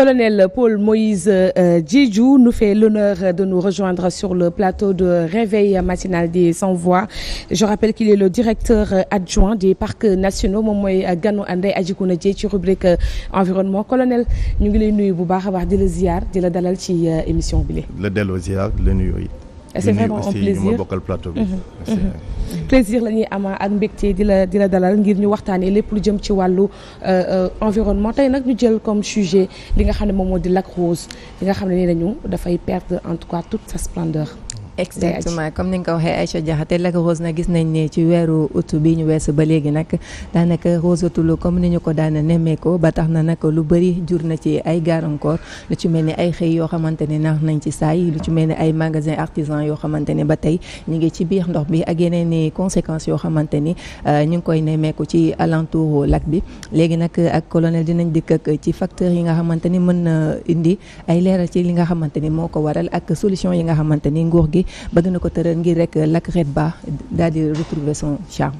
Colonel Paul Moïse Diédhiou nous fait l'honneur de nous rejoindre sur le plateau de Réveil matinal des Sans-Voix. Je rappelle qu'il est le directeur adjoint des parcs nationaux moom mooy ganu Ndeye Adjikouna Dieye ci rubrique environnement. Colonel ñu ngi lay nuyu bu baax a baax di la ziar di la dalal ci émission bi la delloo ziar la nuyu yi. C'est vraiment un plaisir ñu ma bokkal plateau bi. plaisir la ñuy ama ak mbégte di la dalal ngir ñu waxtaanee lépp lu jëm ci wàllu environnement tey nag ñu jël comme sujet li nga xam ne moom moo di lac rose li nga xam ne nii nañu dafay perdre en tout cas toute sa splendeur. Exactement comme ni nga ko waxee Aïcha Diakhaté lac rose nag gis nañ ne ci weeru août bi ñu weesu ba léegi nag daanaka rosatul comme ni ñu ko daan nemmeekoo ba tax na nag lu bëri jur na ci ay gàllankoor lu ci mel ni ay xëy yoo xamante ne naax nañ ci saay lu ci mel ni ay magasin artisan yoo xamante ne ba tey ñu ngi ci biir ndox bi ak yeneen i conséquences yoo xamante ni ñu ngi koy nemmeeku ci alentour lac bi léegi nag ak colonel dinañ dikk ak ci facteurs yi nga xamante ni mën na indi ay leeral ci li nga xamante ni moo ko waral ak solution yi nga xamante ni nguur gi bëgg na ko tëral ngir rek lac Redd Ba daal di retrouver son charme.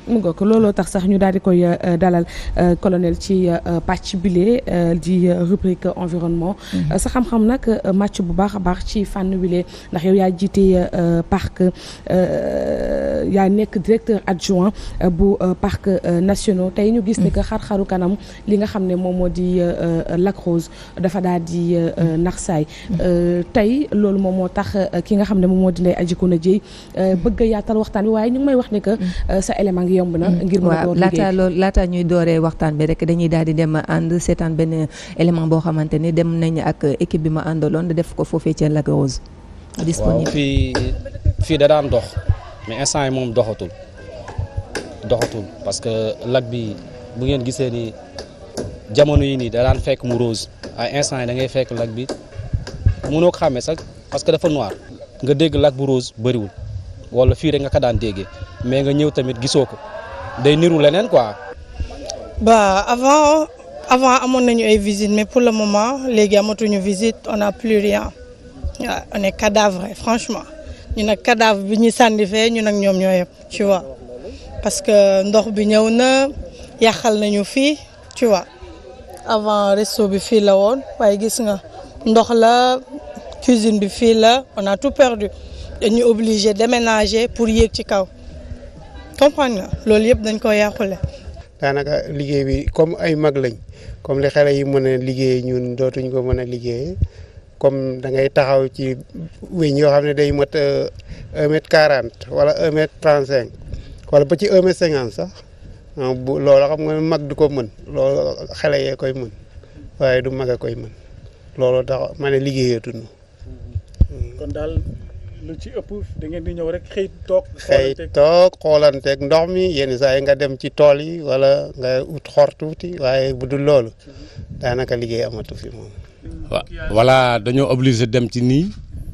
mu ngoog looloo tax sax ñu daal di koy dalal colonel ci pàcc bile di rubrique environnement. sa xam-xam nag màcc bu baax a baax ci fànn wile ndax yow yaa jiite parc yaa nekk directeur adjoint bu parc nationaux tey ñu gis ne que xar-xaru kanam li nga xam ne moom moo di lac rose dafa daal di nax saay tey loolu moom moo tax ki nga xam ne moom moo di Ndeye Adjikouna Dieye bëgg a yaatal waxtaan bi waaye ñu ngi may wax ne que sa élément ngi yomb na ngir mën a door liggéey laata ñuy dooree waxtaan bi rek dañuy daal di dem ànd seetaan benn élément boo xamante ni dem nañ ak équipe bi ma àndaloon def ko foofee ci lac rose disponible. waaw fii da daan dox mais instant yi moom doxatul parce que lac bi bu ngeen gisee ni jamono yi nii da daan fekk mu rose ay instant yi da ngay fekk lac bi mënoo ko xàmmee sax parce que dafa noir nga dégg lac bu rose bëriwul wala fii rek nga ko daan déggee mais nga ñëw tamit gisoo ko day niru leneen quoi. Bah avant amoon nañu ay visite mais pour le moment léegi amatuñu visite on n'a plus rien waaw on est cadavre franchement ñu nag cadavre bi ñu sànni fee ñu nag ñoom ñoo yëpp tu vois parce que ndox bi ñëw na yàqal nañu fii tu vois avant resto bi fii la woon waaye gis nga ndox la cuisine bi fii la on a tout perdu dañu obligé déménager pour yéeg ci kaw comprendre nga loolu yëpp dañ ko yàqule. daanaka liggéey bi comme ay mag lañ comme li xale yi mën a liggéey ñun dootuñ ko mën a liggéey comme da ngay taxaw ci weñ yoo xam ne day mat 1m40 wala 1m35 wala ba ci 1m50 sax bu loolu xam nga mag du ko mën loolu xale yee koy mën waaye du mag a koy mën loolu tax ma ne liggéeyatuñu. kon daal lu ci ëpp da ngeen di ñëw rek xëy toog xoolanteeg ndox mi yenn saa yi nga dem ci tool yi wala nga ut xor tuuti waaye bu dul loolu daanaka liggéey amatu fi moom. waaw voilà dañoo obligé dem ci nii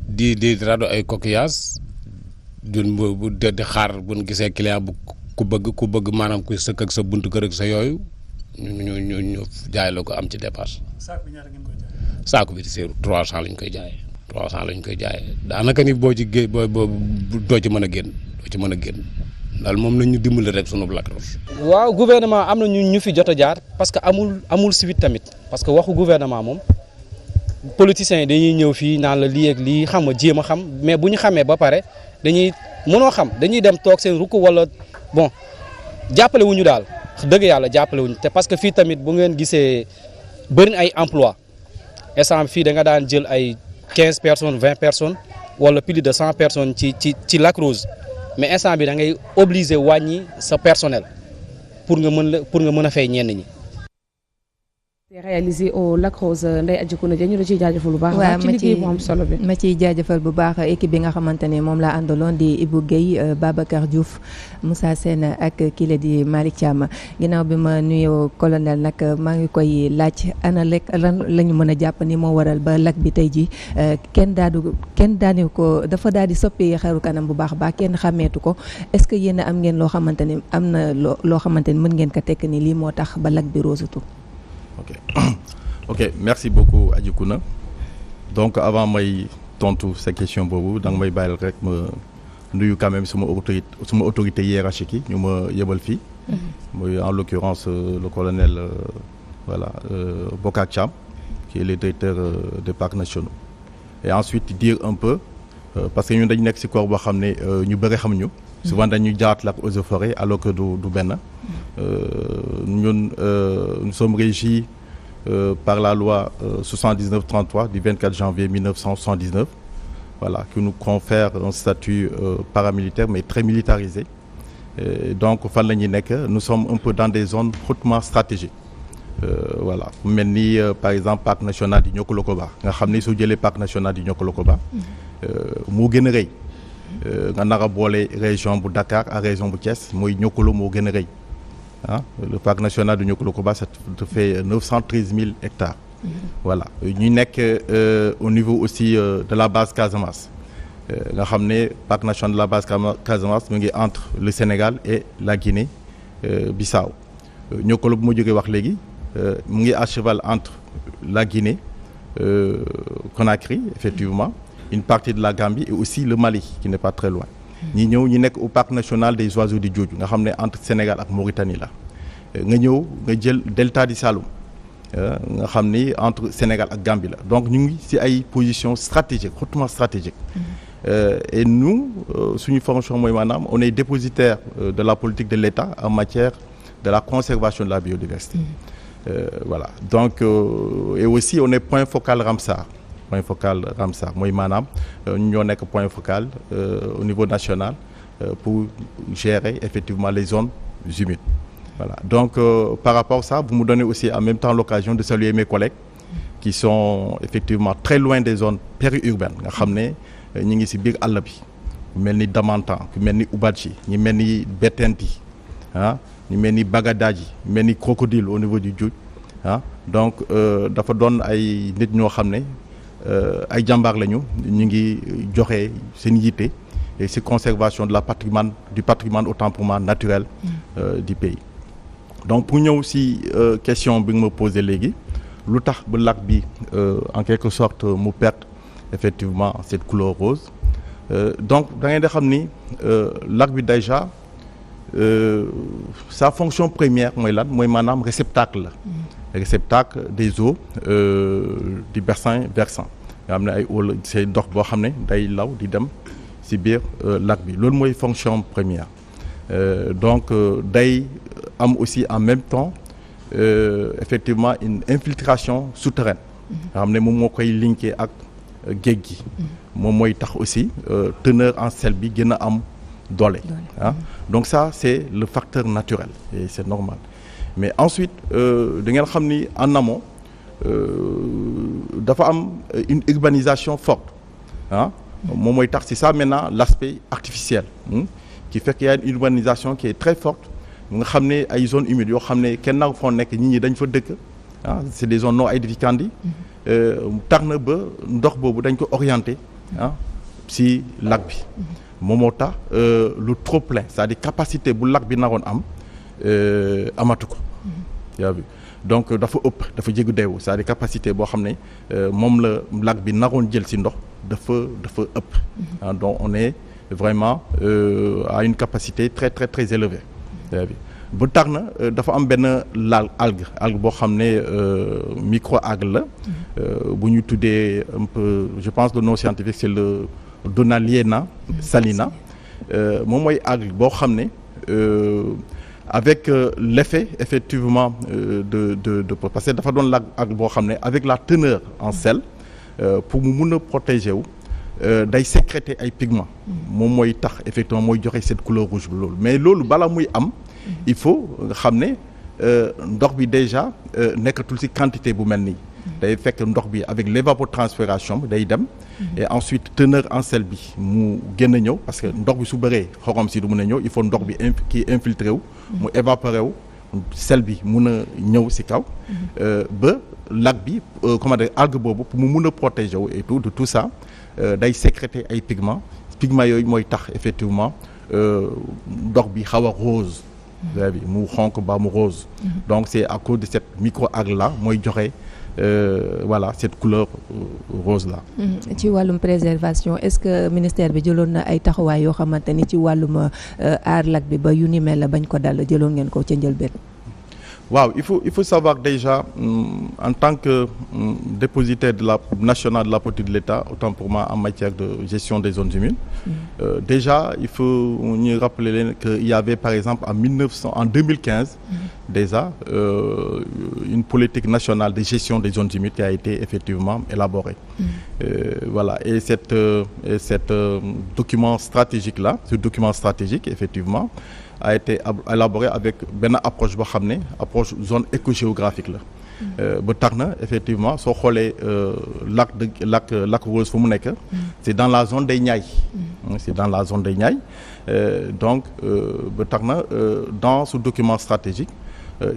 di rado ay coquillages di xaar bu ñu gisee client bu ku bëgg maanaam kuy sëkk ak sa buntu kër ak sa yooyu ñu jaay la ko am ci dépasse. saako bi ñaata ngeen koy jaay. saako bi c'est 300 lañ koy jaayee. 300 lañ koy jaayee daanaka ni boo ci gé boo doo ci mën a génn daal moom nañ ñu dimbali rek sunu lac rose. waaw gouvernement am na ñu fi jot a jaar parce que amul suite tamit parce que waxu gouvernement moom politiciens yi dañuy ñëw fii naan la lii ak lii xam nga jéem a xam mais bu ñu xamee ba pare mënoo xam dañuy dem toog seen rukk wala bon jàppale wuñu daal dëgg yàlla jàppale wuñu te parce que fii tamit bu ngeen gisee bëri ay emploi instant fii da nga daan jël ay 15 personnes 20 personnes wala plus de 100 personnes ci lac rose mais instant bi da ngay obligé wàññi sa personnel pour nga mën a fay ñenn ñi. réalisé au lac rose Ndeye Adjikouna Dieye ñu la ciy jaajëfal bu baax. waaw ci liggéey bu am solo bi. ma ciy jaajëfal bu baax équipe bi nga xamante ne moom laa àndaloon di Ibou Guèye Babacar Diouf Moussa Sène ak kii la di Malick Thiam ginnaaw bi ma nuyoo colonel nag maa ngi koy laaj ana lekk lan la ñu mën a jàpp ni moo waral ba lac bi tey ji kenn daani ko dafa daal di soppi xaru kanam bu baax baax kenn xàmmeetu ko est-ce que yéen am ngeen loo xamante ni am na loo xamante ni mën ngeen ko tekk ni lii moo tax ba lac bi rosetu. ok merci beaucoup Adjikouna donc avant may tontu sa question boobu da nga may bàyyil rek ma nuyu quand même suma autorité hiérarchique yi ñu ma yebal fii muy en l'occurrence le colonel Bokar Thiam qui est le directeur des parcs nationaux. Et ensuite dire un peu parce que ñun dañu nekk ci corps boo xam ne ñu bëri xamuñu. souvent dañuy jaat la eaux et forêts alors que du benn. ñun nous sommes régis par la loi 79-33 du 24 janvier 1979. Voilà, qui nous confère un statut paramilitaire mais très militarisé. Donc fan la ñuy nekk nous sommes un peu dans des zones hautement stratégiques. Voilà mel ni par exemple parc national di Niokolo-Koba nga xam ni soo jëlee parc national di Niokolo-Koba moo gën a rëy nga nar a boole région bu Dakar ak région bu Thiès mooy Niokolo moo gën a rëy ah le parc national de Niokolo-Koba ça fait 913 000 hectares. Voilà ñu nekk au niveau aussi de la base Casamance nga xam ne parc national de la base Casamance mu ngi entre le Sénégal et la Guinée Bissau Niokolo bu ma jógee wax léegi mu ngi à cheval entre la Guinée Conakry effectivement une partie de la Gambie et aussi le Mali qui n'est pas très loin ñi ñëw ñu nekk au parc national des oiseaux du Djoudj nga xam ne entre Sénégal ak Mauritanie la nga ñëw nga jël delta du Saloum nga xam ni entre Sénégal ak Gambie la donc ñu ngi ci ay positions stratégiques hautement stratégiques et nous suñu fonction mooy maanaam on est dépositaire de la politique de l'État en matière de la conservation de la biodiversité. Voilà donc et aussi on est point focal Ramsar mooy maanaam ñoo nekk point focal au niveau national pour gérer effectivement les zones humides. Voilà donc par rapport à ça vous me donnez aussi en même temps l'occasion de saluer mes collègues qui sont effectivement très loin des zones périurbaines nga xam ne ñu ngi ci biir àll bi ku mel ni Damantan ku mel ni Oubachi ñu mel ni Bettenty ah ñu mel ni Bagadaji ñu mel ni Crocodile au niveau du Djoudj ah donc dafa doon ay nit ñoo xam ne ay jàmbaar lañu ñu ngi joxe seen yitte et ci conservation de la du patrimoine autant pour moi naturel du pays. Donc pour ñëw ci question bi nga ma posé léegi lu tax ba lac bi en quelque sorte mu perte effectivement cette couleur rose donc da ngay da xam ni lac bi déjà sa fonction première mooy lan mooy maanaam réceptacle la réceptacle des eaux du bassin versant nga xam ne ay eau la c'est ndox boo xam ne day law di dem ci biir lac bi loolu mooy fonction première donc day am aussi en même temps effectivement une infiltration souterraine nga xam ne moom moo koy linké ak géej gi moom mooy tax aussi teneur en sel bi gën a am doole ah donc ça c'est le facteur naturel et c'est normal mais ensuite da ngeen xam ni en amont dafa am une urbanisation forte ah moom mooy tax c'est ça maintenant l'aspect artificiel qui fait qu'il y a une urbanisation qui est très forte nga xam ne ay zones humides yoo xam ne kenn nag foo nekk nit ñi dañ fa dëkk ah c'est des zones non aedificantes tax na ba ndox boobu dañ ko orienté ah si lac bi moom moo tax lu trop plein c'est-à-dire capacité bu lac bi naroon am amatu ko yaa vu donc dafa ëpp dafa jéggi deewu c'est-à-dire capacité boo xam ne moom la lac bi naroon jël si ndox dafa ëpp donc on est vraiment à une capacité très très très élevée ba tax na dafa am benn algue boo xam ne micro-algue la bu ñu tuddee un peu je pense le nom scientifique c'est le Donaliena salina moom mooy algue boo xam ne avec l'effet effectivement de parce que dafa doon algue boo xam ne avec la teneur en sel pour mu mun a protéger wu day sécréter ay pigments moom mooy tax effectivement mooy joxe cette couleur rouge bi loolu mais loolu bala muy am il faut nga xam ne ndox bi déjà nekkatul ci quantité bu mel nii day fekk ndox bi avec l'évapotranspiration bi day dem et ensuite teneur en sel bi mu gën a ñëw parce que ndox bi su bëree xorom si du mun a ñëw il faut ndox bi kii infiltré wu mu évaporé wu sel bi mun a ñëw ci kaw ba lac bi comment dire algue boobu pour mu mun a protéger wu et tout de tout ça day sécréter ay pigments yooyu mooy tax effectivement ndox bi xaw a rose bi mu xonk ba mu rose donc c'est à cause de cette micro-algue là mooy joxe voilà cette couleur rose là. ci wàllum préservation est-ce que ministère bi jëloon na ay taxawaay yoo xamante ni ci wàllum aar lac bi ba yu ni mel la bañ ko dal jëloon ngeen ko ca njëlbeen. waaw il faut savoir déjà en tant que dépositaire de la national de la politique de l'État autant pour moi en matière de gestion des zones humides déjà il faut ñu rappeler leen que il y avait par exemple en 2015 déjà une politique nationale de gestion des zones humides qui a été effectivement élaborée voilà et cette document stratégique là ce document stratégique effectivement a été élaboré avec benn approche boo xam ne approche zone écogéographique la ba tax na effectivement soo xoolee lac Rose fu mu nekk c'est dans la zone des Niayes c'est dans la zone des Niayes donc ba tax na dans ce document stratégique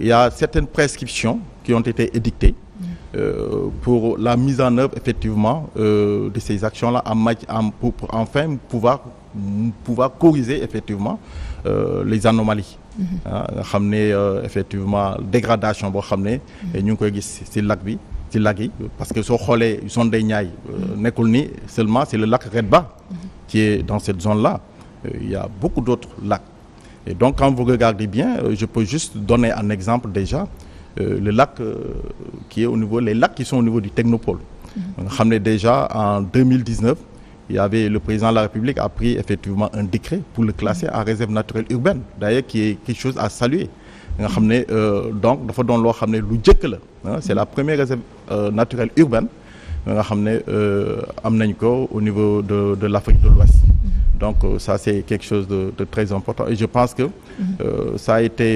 il y a certaines prescriptions qui ont été édictées pour la mise en œuvre effectivement de ces actions-là pour enfin pouvoir corriger effectivement les anomalies nga xam ne effectivement dégradation boo xam ne ñu ngi koy gis ci lac yi parce que soo xoolee zone des Niayes nekkul ni seulement c'est le lac Redba qui est dans cette zone-là il y a beaucoup d'autres lacs et donc quand vous regardez bien je peux juste donner un exemple déjà le lac qui est au niveau les lacs qui sont au niveau du Technopole nga xam ne déjà en 2019 il y avait le président de la République a pris effectivement un décret pour le classer en réserve naturelle urbaine d'ailleurs qui est quelque chose à saluer nga xam ne donc dafa doon loo xam ne lu jëkk la c'est la première réserve naturelle urbaine nga xam ne am nañ ko au niveau de l'Afrique de l'Ouest donc ça c'est quelque chose de très important et je pense que ça a été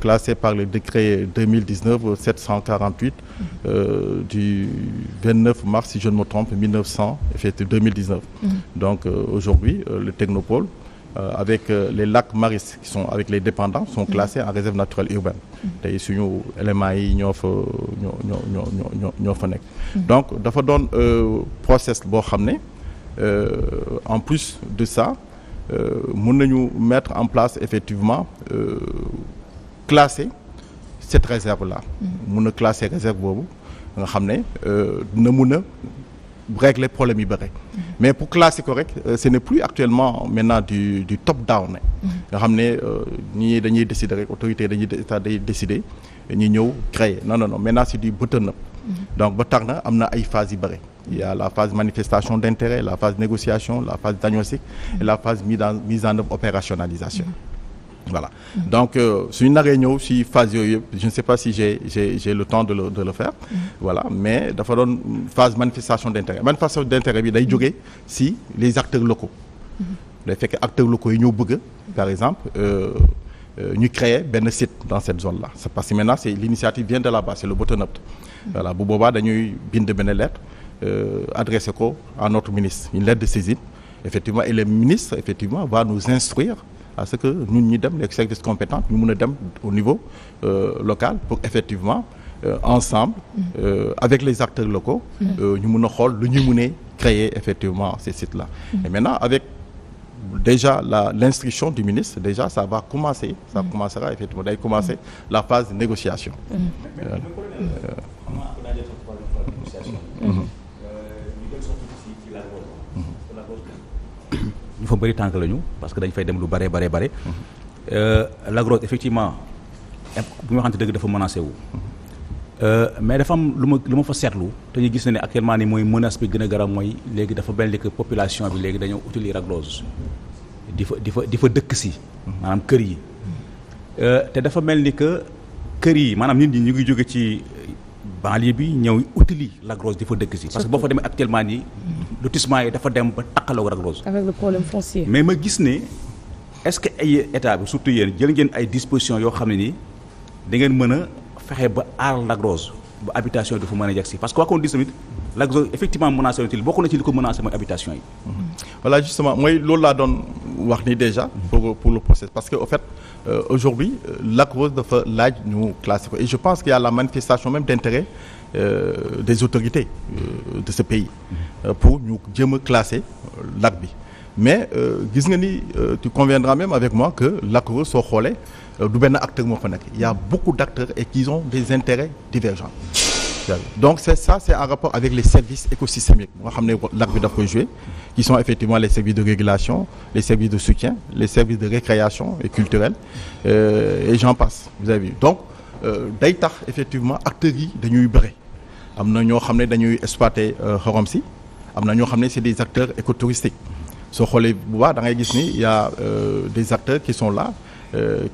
classé par le décret 2019-748 du 29 mars si je ne me trompe 2019 donc aujourd'hui le Technopole avec les lacs Maris qui sont avec les dépendants sont classés en réserve naturelle urbaine tey suñu éléments yi ñoo fa nekk donc dafa doon process boo xam ne en plus de ça mën nañu mettre en place effectivement classer cette réserve là mën a classer réserve boobu nga xam ne dina mën a régler problème yi bëri mais pour classer ko rek ce n'est plus actuellement maintenant du top down nga xam ne ñii dañuy décider rek autorité dañuy décider ñu ñëw créer non maintenant c'est du bottom up donc ba tax na am na ay phases yu bëri il y a la phase manifestation d'intérêt la phase négociation la phase diagnostic et la phase mise en œuvre opérationnalisation voilà donc suñu naree ñëw si phase yooyu yëpp je ne sais pas si j'ai le temps de le faire voilà mais dafa doon phase manifestation d'intérêt bi day jógee si les acteurs locaux day fekk acteurs locaux yi ñoo bëgg par exemple ñu créer benn site dans cette zone là c'est parce que maintenant l'initiative vient de là-bas c'est le bottom-up voilà bu boobaa dañuy bind benn lettre adressé ko à notre ministre une lettre de saisine effectivement et le ministre effectivement va nous instruire à ce que ñun ñi dem les services compétents ñu mën a dem au niveau local pour effectivement ensemble avec les acteurs locaux ñu mën a xool lu ñu mën a créer effectivement ces sites là et maintenant avec déjà l'instruction du ministre déjà ça commencera effectivement day commencer la phase de négociation ñu fa bëri tànk lañu parce que dañ fay dem lu bare Lac Rose effectivement bu ñu waxante dëgg dafa menacé wu mais dafa am lu ma fa seetlu te ñu gis na ne actuellement ni mooy menace bi gën a garab mooy léegi dafa mel ni que population bi léegi dañoo utiliser Lac Rose di fa dëkk si maanaam kër yi te dafa mel ni que kër yi maanaam nit ñi ñu ngi jóge ci banlieue bi ñëw utili Lac Rose di fa dëkk si parce que boo fa demee actuellement nii lotissement yi dafa dem ba takkaloo Lac Rose avec le problème foncier mais ma gis ne est-ce que ay état bi surtout yéen jël ngeen ay dispositions yoo xam ne nii da ngeen mën a fexe ba aar Lac Rose ba habitation yi dafa mën a yegg si parce que waa kon dis tamit Lac Rose effectivement menacé na bokk na ci li ko menacé mooy habitation yi voilà justement mooy loolu laa doon wax ni déjà pour le process parce que au fait aujourd'hui Lac Rose dafa laaj ñu classé ko et je pense qu'il y a la manifestation même d'intérêt des autorités de ce pays pour ñu jéem a classer lac bi mais gis nga ni tu conviendras même avec moi que Lac Rose soo xoolee du benn acteur moo fa nekk il y a beaucoup d'acteurs et qui ont des intérêts divergents donc c'est en rapport avec les services écosystémiques nga xam ne lac bi daf koy jouer qui sont effectivement les services de régulation les services de soutien les services de récréation et culturelle et j'en passe vous avez vu donc day tax effectivement acteurs yi dañuy bëre am na ñoo xam ne dañuy exploiter xorom si am na ñoo xam ne c'est des acteurs écotouristiques soo xoolee bu baax da ngay gis ni il y a des acteurs qui sont là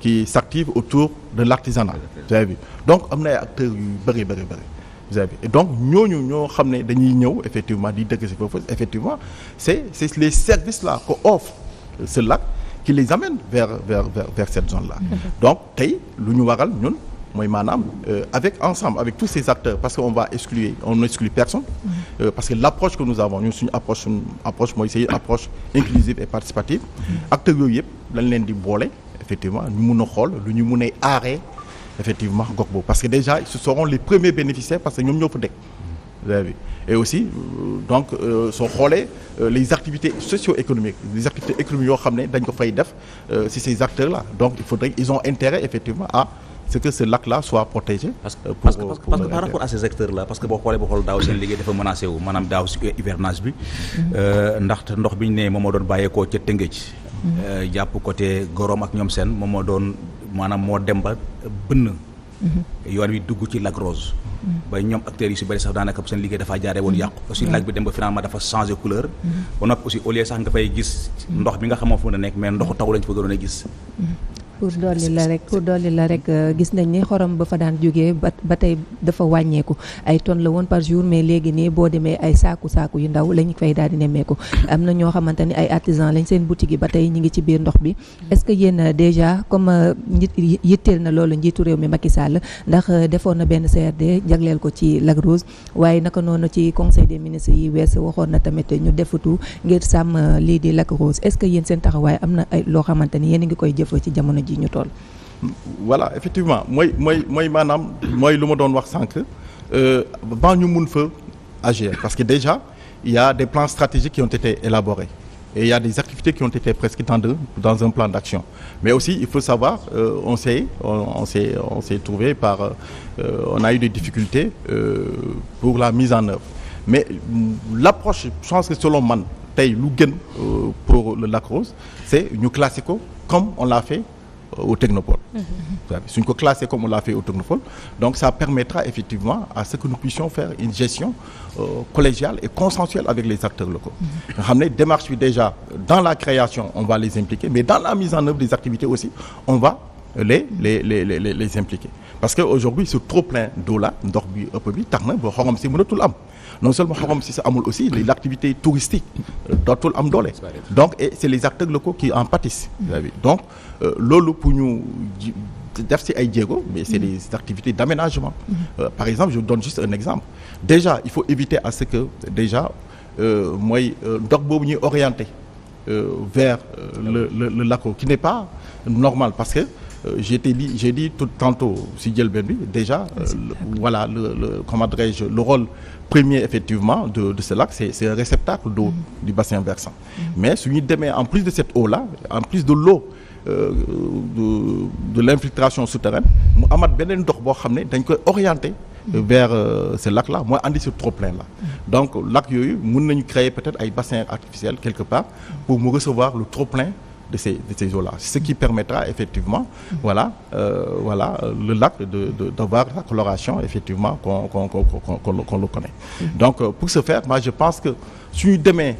qui s'activent autour de l'artisanat vous avez vu donc am na ay acteurs yu bëri vous avez vu et donc ñooñu ñoo xam ne dañuy ñëw effectivement di dëkk si foofu effectivement c'est les services là que offre ce lac qui les amène vers cette zone là donc tey lu ñu waral ñun mooy maanaam avec tous ces acteurs parce que on n'exclut personne parce que l'approche que nous avons ñun suñu approche mooy c'est une approche inclusive et participative acteurs yooyu yëpp lañ leen di boole effectivement ñu mun a xool lu ñu mun a aaree effectivement gox boobu parce que déjà ce seront les premiers bénéficiaires parce que ñoom ñoo fa dëkk vous avez vu et aussi donc soo xoolee les activités socio-économiques les activités économiques yoo xam ne dañ ko fay def si ces acteurs là donc ils ont intérêt effectivement à ce que ce lac là soit protégé. parce que par rapport à ces secteurs là parce que boo xoolee daaw seen liggéey dafa menacé wu maanaam daaw si hivernage bi ndaxte ndox bi ñu ne moom moo doon bàyyeekoo ca Tëngéej jàpp côté Gorom ak ñoom seen moom moo doon maanaam moo dem ba bënn yoon wi dugg ci Lac Rose ba ñoom acteurs yi si bëri sax daanaka seen liggéey dafaa jaaree woon yàqu aussi lac bi dem ba finalement dafa changer couleur ba noppi aussi au lieu sax nga fay gis ndox bi nga xamoo fu mën a nekk mais ndoxu taw lañ fa gënoon a gis pour dolli la rek gis nañ ni xorom ba fa daan jógee ba tey dafa wàññeeku ay tonnes la woon par jour mais léegi nii boo demee ay saaku yu ndaw lañ fay daal di nemmeeku am na ñoo xamante ni ay artisans lañ seen boutique yi ba tey ñi ngi ci biir ndox bi est-ce que yéen déjà comme yitteel na loolu njiitu réew mi Macky Sall ndax defoon na benn CRD jagleel ko ci Lac Rose waaye naka noonu ci conseil des ministres yi wees waxoon na tamit ñu defutu ngir sàmm lii di Lac Rose est-ce que yéen seen taxawaay am na ay loo xamante ni yéen a ngi koy jëf ci jamono ji ñu toll. voilà effectivement mooy maanaam mooy lu ma doon wax sànq ba ñu mun fa agir parce que déjà il y a des plans stratégiques qui ont été élaborés et il y a des activités qui ont été prescrites dans un plan d'action mais aussi il faut savoir on s'est trouvé on a eu des difficultés pour la mise en œuvre mais l'approche je pense que selon man tey lu gën pour le Lac Rose c'est ñu classer ko comme on l'a fait au Technopole. Suñ ko classé comme on l'a fait au Technopole donc ça permettra effectivement à ce que nous puissions faire une gestion collégiale et consensuelle avec les acteurs locaux nga xam ne démarche bi déjà dans la création on va les impliquer mais dans la mise en œuvre des activités aussi on va les impliquer parce que aujourd'hui ce trop plein d'eau là ndox bi ëpp bi tax na ba xorom si mënatul am non seulement xorom si sa amul aussi l'activité touristique dootul am doole donc et c'est les acteurs locaux qui en pâtissent donc loolu pour ñu def ci ay jéego mais c'est des activités d'aménagement par exemple je vous donne juste un exemple déjà il faut éviter à ce que déjà mooy ndox boobu ñuy orienter vers le lac qui n'est pas normal parce que j'ai dit tout tantôt si njëlbéen bi déjà voilà le comment dirais-je le rôle premier effectivement de ce lac c'est un réceptacle d'eau du bassin versant mais su ñu demee en plus de cette eau là en plus de l'eau de l'infiltration souterraine mu amat beneen ndox boo xam ne dañ koy orienter vers ce lac là mooy andi ce trop-plein là donc lac yooyu mën nañu créer peut-être ay bassins artificiels quelque part pour mu recevoir le trop-plein de ces eaux-là ce qui permettra effectivement le lac d'avoir la coloration effectivement qu'on le connaît donc pour ce faire moi je pense que suñu demee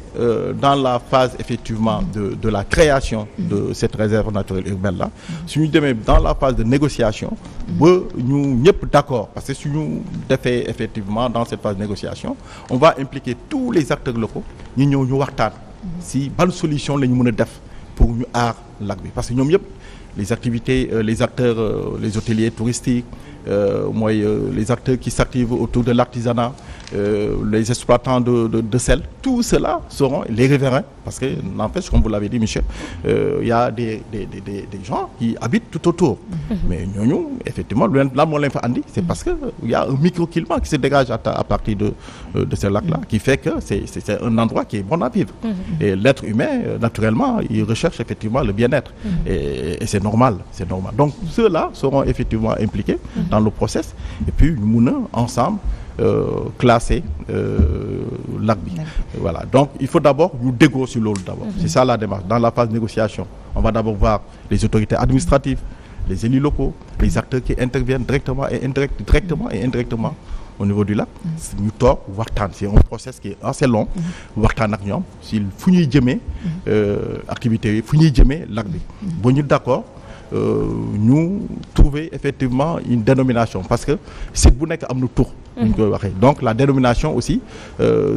dans la phase effectivement de la création de cette réserve naturelle urbaine là suñu demee dans la phase de négociation ba ñu ñëpp d'accord parce que suñu defee effectivement dans cette phase de négociation on va impliquer tous les acteurs locaux ñu ñëw ñu waxtaan si ban solution la ñu mën a def pour ñu aar lac bi parce que ñoom yëpp les activités les acteurs les hôteliers touristiques les acteurs qui s'activent autour de l'artisanat les exploitants de sel tout cela seront les riverains parce que n'empêche comme vous l'avez dit monsieur il y a des gens qui habitent tout autour mais ñooñu effectivement lan moo leen fa andi c'est parce que il y a un microclimat qui se dégage à partir de ce lac là qui fait que c'est un endroit qui est bon à vivre et l'être humain naturellement il recherche effectivement le bien-être et c'est normal donc ceux-là seront effectivement impliqués dans le process et puis ñu mun a ensemble classer lac bi voilà donc il faut d'abord ñu déggoo ci loolu d'abord c'est ça la démarche dans la phase de négociation on va d'abord voir les autorités administratives les élus locaux, les acteurs qui interviennent directement et indirectement au niveau du lac. ñu toog waxtaan, c'est un process qui est assez long. waxtaan ak ñoom si fu ñuy jëmee activités yi fu ñuy jëmee lac bi. ba ñu d'accord ñu trouver effectivement une dénomination parce que site bu nekk am na tur. ñu koy waxee donc la dénomination aussi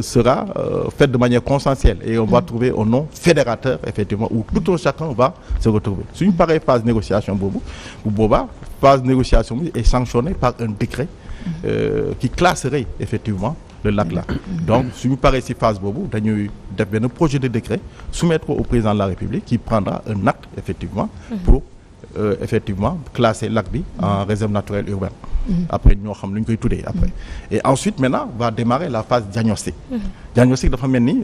sera faite de manière consensuelle et on va trouver un nom fédérateur effectivement où tout un chacun va se retrouver suñu paree phase négociation boobu bu boobaa phase négociation bi est sanctionnée par un décret qui classerait effectivement le lac là. donc suñu paree ci phase boobu dañuy def benn projet de décret soumettre au président de la République qui prendra un acte effectivement pour effectivement classer lac bi en réserve naturelle urbaine. après ñoo xam lu ñu koy tuddee après. et ensuite maintenant va démarrer la phase diagnostic. diagnostic dafa mel ni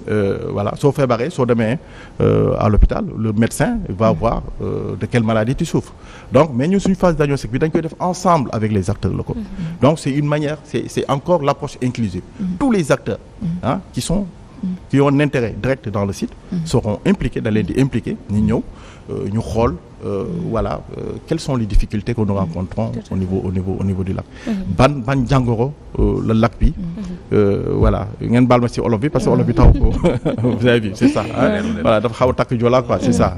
voilà soo feebaree soo demee à l'hôpital le médecin va voir de quelle maladie tu souffres donc mais ñun suñu phase diagnostic bi dañ koy def ensemble avec les acteurs locaux. donc c'est une manière c'est encore l'approche inclusive. tous les acteurs qui ont un intérêt direct dans le site seront impliqués dañ leen di impliquer ñu ñëw ñu xool voilà quelles sont les difficultés que nous rencontrons au niveau du lac. ban jàngoro le lac bi voilà ngeen baal ma ci olof bi parce que olof bi taw ko vous avez vu c'est ça voilà dafa xaw a takk jola quoi c'est ça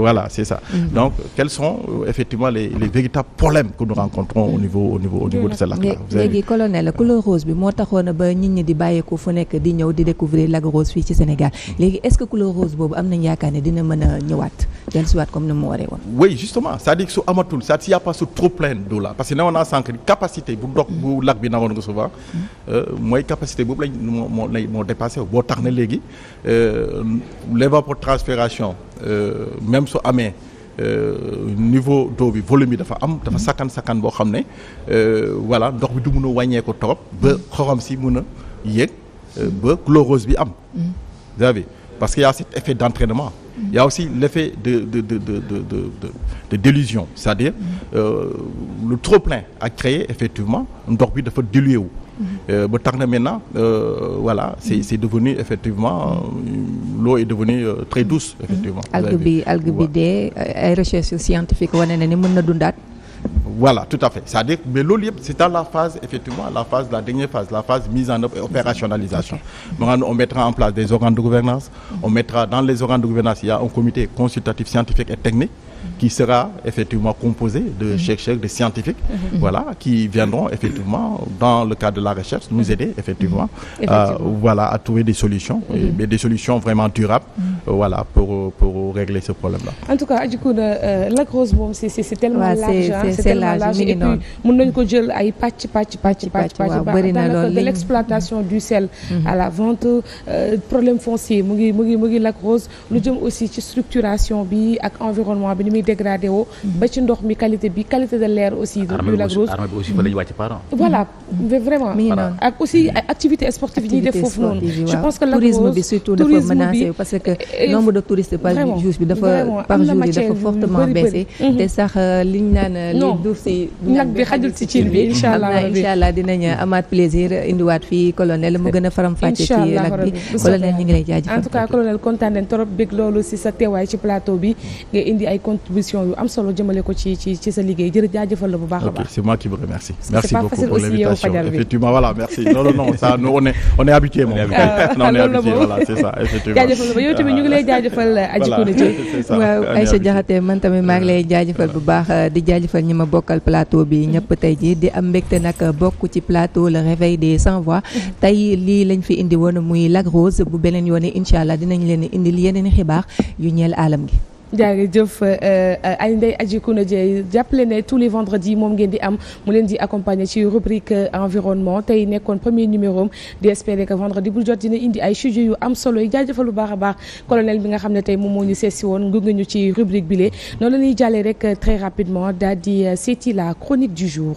voilà c'est ça donc quels sont effectivement les véritables problèmes que nous rencontrons au niveau de ce lac là. léegi colonel couleur rose bi moo taxoon ba nit ñi di bàyyeeku fu nekk di ñëw di découvrir lac rose fii ci Sénégal léegi est-ce que couleur rose boobu am nañ yaakaar ne dina mën a ñëwaat dellusiwaat comme ni mu waree woon. oui justement c'est-à-dire que su amatul s'il y a pas ce trop plein d'eau là parce que newoon naa sànq capacité bu ndox bu lac bi nawoon nga souvent mooy capacité boobu moo dépassé boo tax na léegi l'évapotranspiration même su amee niveau d'eau bi volume bi dafa sakkan boo xam ne voilà ndox bi du mën a wàññeeku trop ba xorom si mën a yéeg ba chlorose bi am. vous avez parce qu'il y a cet effet d'entraînement. Il y a aussi l'effet de délusion, c'est-à-dire le trop-plein a créé effectivement ndox bi dafa dilué wu. ba tax na maintenant voilà c'est devenu effectivement l'eau est devenue très douce effectivement. algue bi dee ay recherches scientifiques wane na ni mën na dundaat. Voilà, tout à fait. C'est-à-dire, mais loolu yëpp c'est dans la phase effectivement la dernière phase, la phase mise en œuvre et opérationnalisation. Maintenant, on mettra en place des organes de gouvernance. On mettra dans les organes de gouvernance, il y a un comité consultatif scientifique et technique qui sera effectivement composé de chercheurs, de scientifiques, voilà, qui viendront effectivement dans le cadre de la recherche nous aider effectivement, voilà, à trouver des solutions, mais des solutions vraiment durables, voilà, pour régler ce problème-là. En tout cas, Adjikouna, lac rose moom c'est tellement large, c'est tellement large et puis mën nañu ko jël ay pàcc de l'exploitation du sel à la vente, problème foncier mu ngi lac rose, lu jëm aussi ci structuration bi ak environnement bi muy dégradé woo ba ci ndox mi qualité de l'air aussi du lac rose armée bi aussi fa lañu wàcc parent voilà vraiment ak aussi activité sportive yi ñuy def foofu noonu je pense que tourisme bi surtout dafa menacé parce que nombre de touristes par jour bi dafa fortement baissé te sax liñ naan li duuf si nag bi xajul ci cin bi inchallah dinañ amaat plaisir indiwaat fii colonel mu gën a faram-fàcce ci lac bi colonel ñu ngi lay jaajëfal en tout cas colonel kontaan nañ trop bég loolu si sa teewaay ci plateau bi nga indi ay contribution yu am solo jëmale ko ci sa liggéey jaajëfal la bu baax a baax. Ok, c'est moi qui vous remercie. Merci beaucoup pour l'invitation. Effectivement, voilà, merci. Non, ça, nous, on est habitués, moom. On est habitués, voilà, c'est ça, effectivement. jaajëfal la ba yow tamit ñu ngi lay jaajëfal Adjikouna Dieye. waaw Aïcha Diakhaté man tamit maa ngi lay jaajëfal bu baax di jaajëfal ñi ma bokkal plateau bi ñëpp tey ji di am mbégte nag bokk ci plateau le réveil des sans voix tey lii lañ fi indi woon muy lac rose bu beneen yoon incha allah dinañ leen indil yeneen xibaar yu ñeel alam gi. jaajëf ay Ndeye Adjikouna Dieye jàppale ne tous les vendredis moom ngeen di am mu leen di accompagner ci rubrique environnement tey nekkoon premier numéro di espérer que vendredi bu jot dina indi ay sujets yu am solo yi jaajëfal bu baax a baax colonel bi nga xam ne tey moom moo ñu seesi woon gunge ñu ci rubrique bi noonu la ñuy jàllee rek très rapidement daal di seeti la chronique du jour.